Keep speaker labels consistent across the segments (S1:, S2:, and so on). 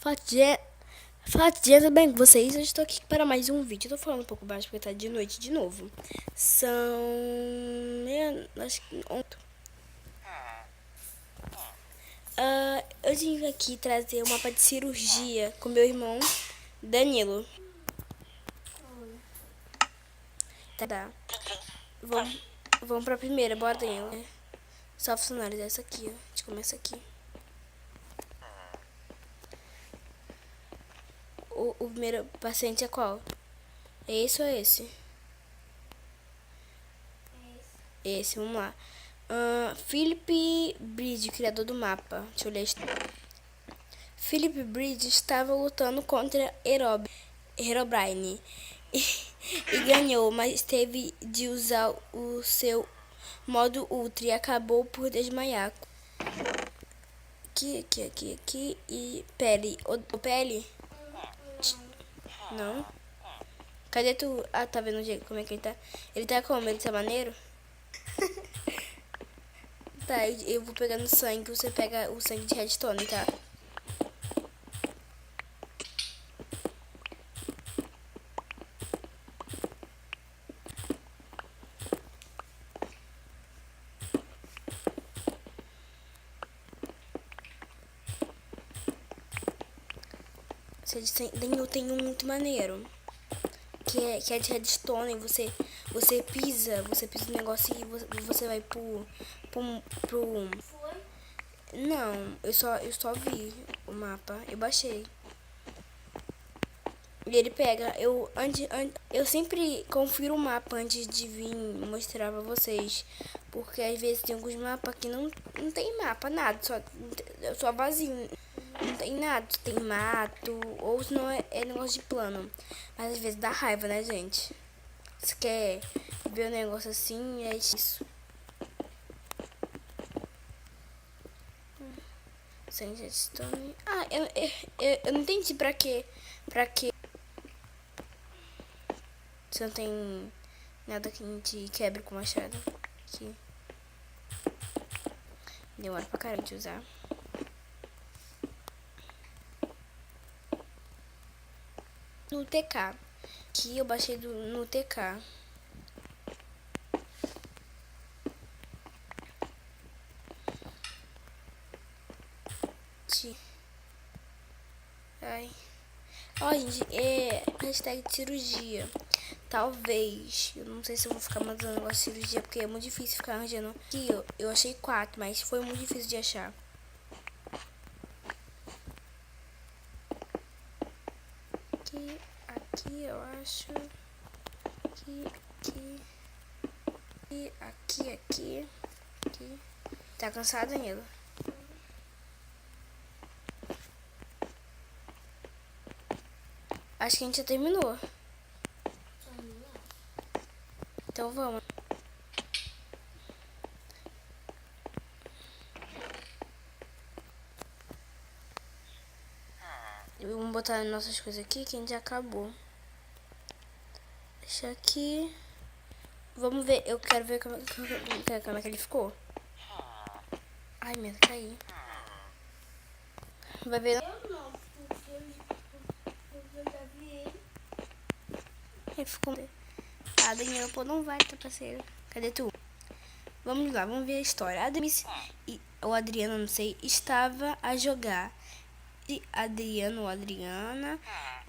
S1: Fala, tudo bem com vocês? Eu estou aqui para mais um vídeo. Eu tô falando um pouco baixo porque tá de noite de novo. São... acho que... eu vim aqui trazer um mapa de cirurgia com meu irmão Danilo. Tá. Vamos pra primeira, bora, Danilo. Só funcionários, essa aqui, ó. A gente começa aqui. O primeiro paciente é qual? É esse ou é esse? Esse, vamos lá. Philip Bridge, criador do mapa. Deixa eu ler a história. Philip Bridge estava lutando contra Herobrine e ganhou, mas teve de usar o seu modo Ultra e acabou por desmaiar. Aqui e Pele. O Pele? Não. Cadê tu? Ah, tá vendo como é que ele tá? Ele tá como? Ele tá maneiro? Tá, eu vou pegar no sangue. Você pega o sangue de redstone, tá? Eu tenho um muito maneiro. Que é de redstone. Você pisa no negócio e você vai pro...
S2: Foi?
S1: Não, eu só vi o mapa. Eu baixei. E ele pega. Eu sempre confiro o mapa antes de vir mostrar pra vocês. Porque às vezes tem alguns mapas que não tem mapa, nada. Só vazio. Não tem nada. Tem mato. Ou senão é negócio de plano. Mas às vezes dá raiva, né, gente? Você quer ver um negócio assim, é isso. Sem redstone. Ah, eu não entendi pra quê. Se não tem nada que a gente quebre com machado. Aqui. Demora pra caramba de usar. No TK. Aqui eu baixei no TK. Ai. Ó, gente, hashtag cirurgia. Talvez. Eu não sei se eu vou ficar mandando negócio de cirurgia, porque é muito difícil ficar arranjando. Aqui eu achei 4, mas foi muito difícil de achar. Aqui eu acho. Aqui. Tá cansado, Danilo? Acho que a gente já terminou. Então vamos. Vamos botar nossas coisas aqui que a gente já acabou. Deixa aqui. Vamos ver. Eu quero ver como é que ele ficou. Ai, merda, caí. Vai ver.
S2: Eu não, porque eu já vi ele.
S1: Ele ficou. Ah, Daniel, pô, não vai, tá parceiro. Cadê tu? Vamos lá, vamos ver a história. O Adriano, não sei, estava a jogar. E Adriano ou Adriana.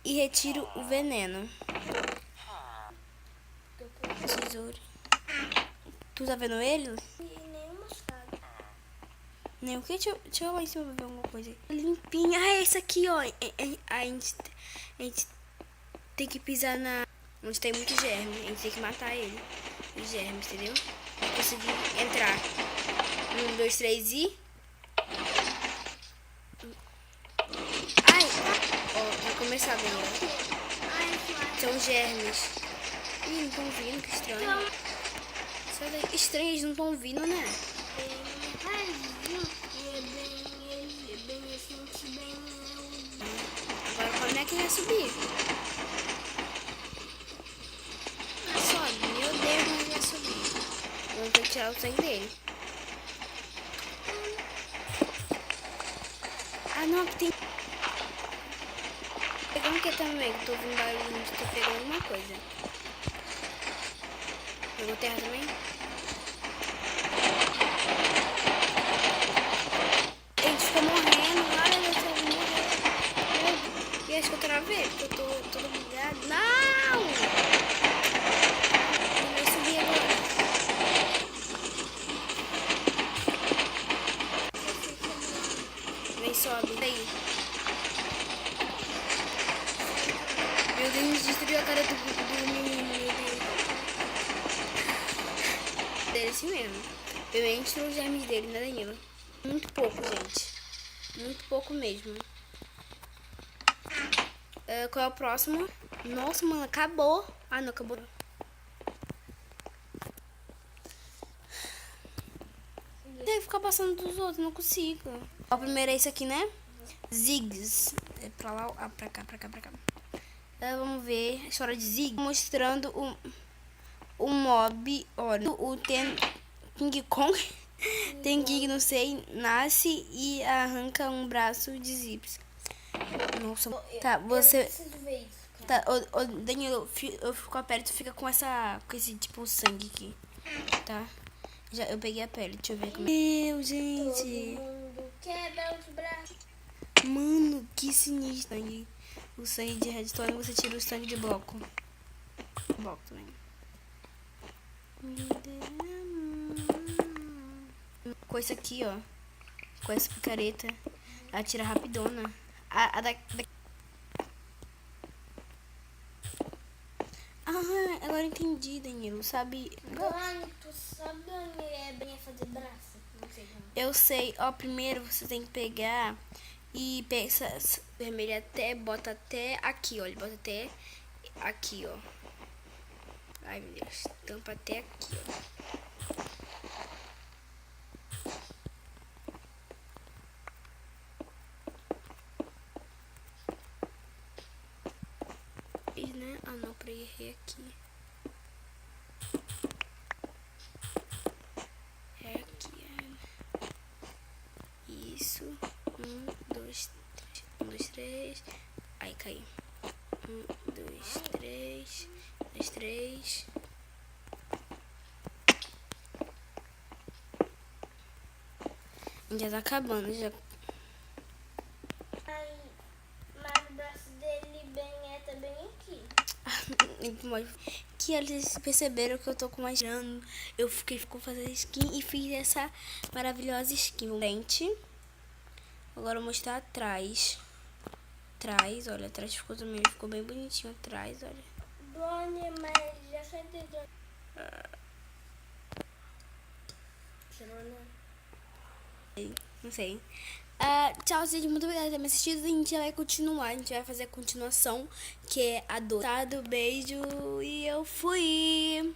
S1: E retiro o veneno. Tesouro. Tu tá vendo ele?
S2: E nem moscado.
S1: Nem o que? Deixa eu lá em cima ver alguma coisa. Limpinha. Ah, esse aqui, ó. A gente tem que pisar na... onde tem muito germe. A gente tem que matar ele. Os germes, entendeu? Conseguir entrar. 1, 2, 3 e... Ai! Ó, vai começar agora. São germes. Ih, não estão vindo, que estranho. Estranho, eles não estão vindo, né? Agora como é que vai subir? Sobe, meu Deus, não vai subir. Vamos ter que tirar o sangue dele. Ah, não, aqui tem... pegando o que também? Eu tô ouvindo barulho, tô pegando alguma coisa. Pegou terra também? A gente ficou morrendo. Ai, meu Deus, eu vou morrer. E acho que eu travei, porque eu tô todo bugado. Não! Ele vai subir agora. Vem, sobe. Aí. Meu Deus, destruiu a cara do menino, meu Deus. Dele assim mesmo. Eu entro os germes dele, né, Danilo? Muito pouco, gente. Muito pouco mesmo. Qual é o próximo? Nossa, mano, acabou. Ah, não, acabou. Tem que ficar passando dos outros, não consigo. O primeiro é esse aqui, né? Ziggs. É pra lá, pra cá, pra cá, pra cá. Vamos ver a história de Ziggs. Mostrando o mob. Olha, o King Kong. Tem King, não sei, nasce e arranca um braço de Zips. Nossa, tá, você.
S2: Eu preciso ver isso, cara.
S1: Tá, ô, Danilo, eu fico a pele, tu fica com esse tipo sangue aqui, tá? Já, eu peguei a pele, deixa eu ver como é. Meu, gente.
S2: Todo mundo quebra os braços.
S1: Mano, que sinistro. O sangue de redstone, você tira o sangue de bloco. Bloco também. Com isso aqui, ó. Com essa picareta. Ela tira rapidona. Ah, agora entendi, Danilo. Sabe?
S2: Dani, tu sabe onde é bem fazer braço? Não sei como.
S1: Eu sei. Ó, primeiro você tem que pegar e pega essa vermelha até, bota até aqui, ó. Ele bota até aqui, ó. Ai, meu Deus. Tampa até aqui, ó. Né? Ah, não, pra errei aqui. É aqui, é. Isso. 1, 2, 3. 1, 2, 3. Aí, caiu. 1, 2, 3. 2, 3. Já tá acabando, já.
S2: Mas o braço dele bem é também aqui.
S1: Que eles perceberam que eu tô com mais grana. Eu fiquei fazendo skin e fiz essa maravilhosa skin. Frente. Agora eu vou mostrar atrás. Atrás, olha, atrás ficou bem bonitinho atrás, olha.
S2: Doni, mas já sei de Doni.
S1: Não sei. Tchau, gente. Muito obrigada por ter me assistido. A gente vai continuar. A gente vai fazer a continuação, que é a do. Beijo e eu fui.